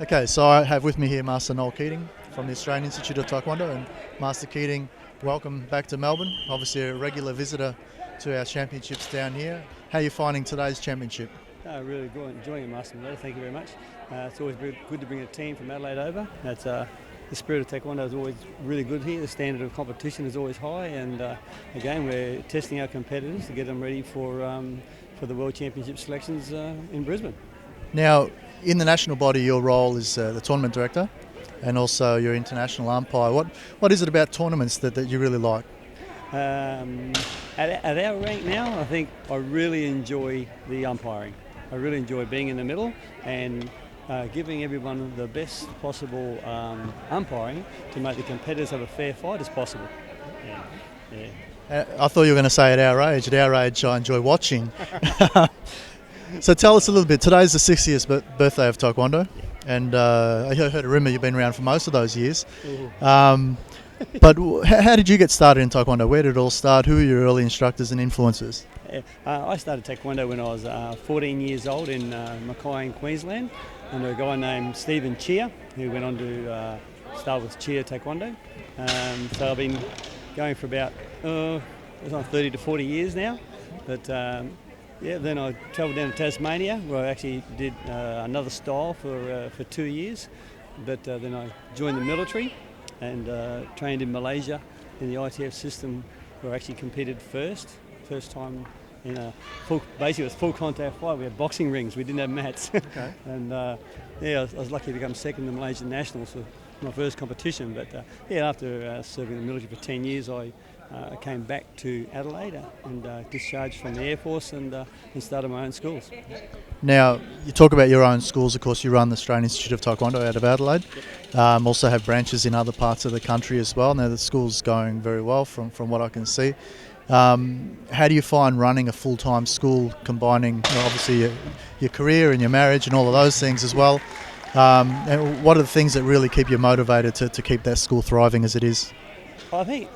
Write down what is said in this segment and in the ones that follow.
Okay, so I have with me here Master Noel Keating from the Australian Institute of Taekwondo. And Master Keating, welcome back to Melbourne. Obviously a regular visitor to our championships down here. How are you finding today's championship? Really enjoying it, Master Noel. Thank you very much. It's always good to bring a team from Adelaide over. The spirit of Taekwondo is always really good here. The standard of competition is always high, and again, we're testing our competitors to get them ready for the World Championship selections in Brisbane. Now, in the national body, your role is the tournament director, and also you're international umpire. What is it about tournaments that you really like? At our rank now, I think I really enjoy the umpiring. I really enjoy being in the middle and giving everyone the best possible umpiring to make the competitors have a fair fight as possible. I thought you were going to say at our age. At our age, I enjoy watching. So tell us a little bit. Today's the 60th birthday of Taekwondo, and I heard a rumour you've been around for most of those years. But how did you get started in Taekwondo? Where did it all start? Who were your early instructors and influences? I started Taekwondo when I was 14 years old in Mackay in Queensland, under a guy named Stephen Chia, who went on to start with Chia Taekwondo. So I've been going for about 30 to 40 years now. But then I travelled down to Tasmania, where I actually did another style for 2 years. But then I joined the military and trained in Malaysia in the ITF system, where I actually competed first time in a basically it was full contact fight. We had boxing rings, we didn't have mats. Okay. And I was lucky to become second in the Malaysian Nationals for my first competition. But after serving in the military for 10 years, I came back to Adelaide and discharged from the Air Force and started my own schools. Now, you talk about your own schools. Of course, you run the Australian Institute of Taekwondo out of Adelaide. Yep. Also have branches in other parts of the country as well. Now, the school's going very well from what I can see. How do you find running a full-time school, combining obviously your career and your marriage and all of those things as well? And what are the things that really keep you motivated to keep that school thriving as it is? I think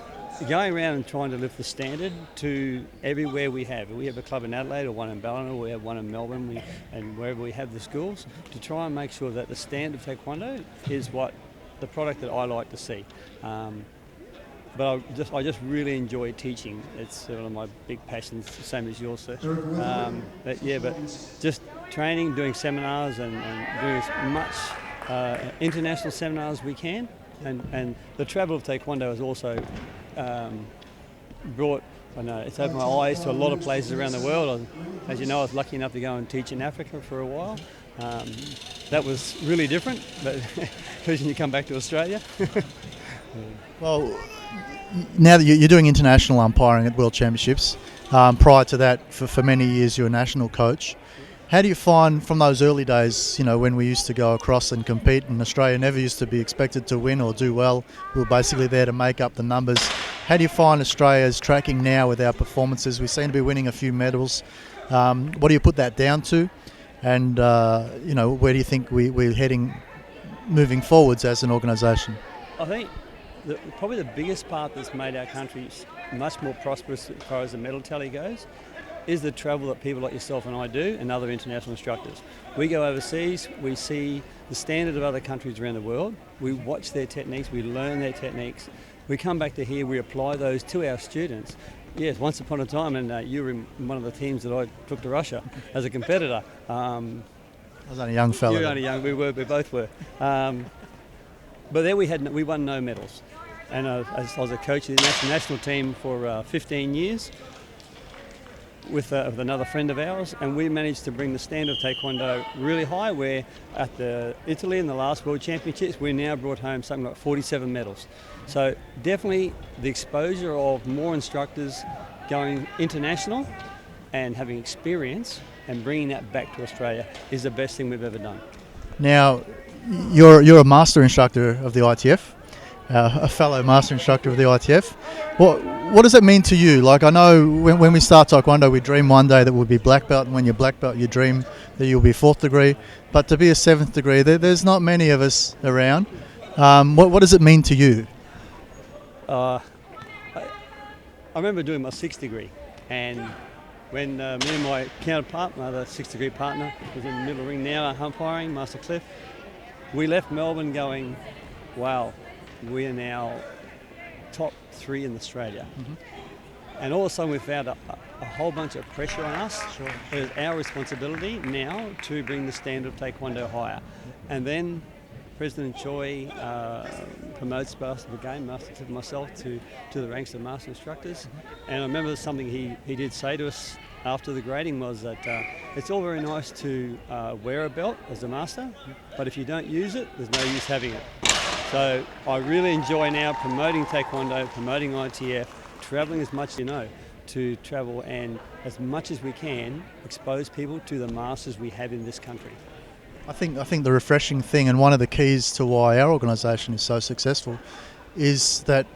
going around and trying to lift the standard to everywhere we have. We have a club in Adelaide or one in Ballina, we have one in Melbourne, and wherever we have the schools, to try and make sure that the standard of Taekwondo is the product that I like to see. But I just really enjoy teaching. It's one of my big passions, the same as yours, sir. But just training, doing seminars and doing as much international seminars as we can. And the travel of Taekwondo has also it's opened my eyes to a lot of places around the world. As you know, I was lucky enough to go and teach in Africa for a while. That was really different, but when you come back to Australia. Well, now that you're doing international umpiring at World Championships, prior to that, for many years, you were a national coach. How do you find from those early days, when we used to go across and compete, and Australia never used to be expected to win or do well, we were basically there to make up the numbers. How do you find Australia's tracking now with our performances? We seem to be winning a few medals. What do you put that down to? And, where do you think we're heading moving forwards as an organisation? I think probably the biggest part that's made our country much more prosperous as far as the medal tally goes is the travel that people like yourself and I do, and other international instructors. We go overseas, we see the standard of other countries around the world, we watch their techniques, we learn their techniques, we come back to here, we apply those to our students. Yes, once upon a time, and you were in one of the teams that I took to Russia as a competitor. I was only a young fella. You were only young, we both were. But there we won no medals. And I was a coach of the national team for 15 years. With another friend of ours, and we managed to bring the standard of Taekwondo really high, where at Italy in the last World Championships we now brought home something like 47 medals. So definitely the exposure of more instructors going international and having experience and bringing that back to Australia is the best thing we've ever done. Now, you're a master instructor of the ITF. A fellow master instructor of the ITF. What does that mean to you? Like, I know when we start Taekwondo, we dream one day that we'll be black belt, and when you're black belt, you dream that you'll be 4th degree. But to be a 7th degree, there's not many of us around. What does it mean to you? I remember doing my 6th degree, and when me and my counterpart, my other 6th degree partner, who's in the middle ring now, umpiring, Master Cliff, we left Melbourne going, wow, we are now top 3 in Australia. And all of a sudden we found a whole bunch of pressure on us. Sure. It is our responsibility now to bring the standard of Taekwondo higher. And then President Choi promotes Master of the Game, myself, to the ranks of Master Instructors. And I remember something he did say to us after the grading was that it's all very nice to wear a belt as a Master, but if you don't use it, there's no use having it. So I really enjoy now promoting Taekwondo, promoting ITF, travelling as much as you know, to travel and as much as we can expose people to the masters we have in this country. I think the refreshing thing, and one of the keys to why our organisation is so successful, is that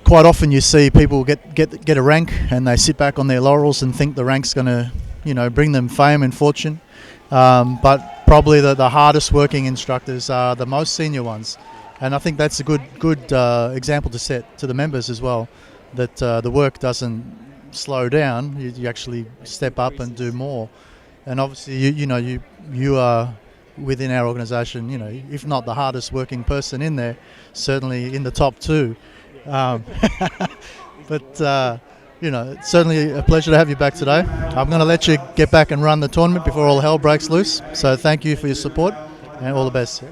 quite often you see people get a rank and they sit back on their laurels and think the rank's going to, bring them fame and fortune. But probably the hardest working instructors are the most senior ones, and I think that's a good example to set to the members as well. That the work doesn't slow down; you actually step up and do more. And obviously, you are within our organisation, if not the hardest working person in there, certainly in the top 2. But it's certainly a pleasure to have you back today. I'm going to let you get back and run the tournament before all hell breaks loose. So thank you for your support and all the best.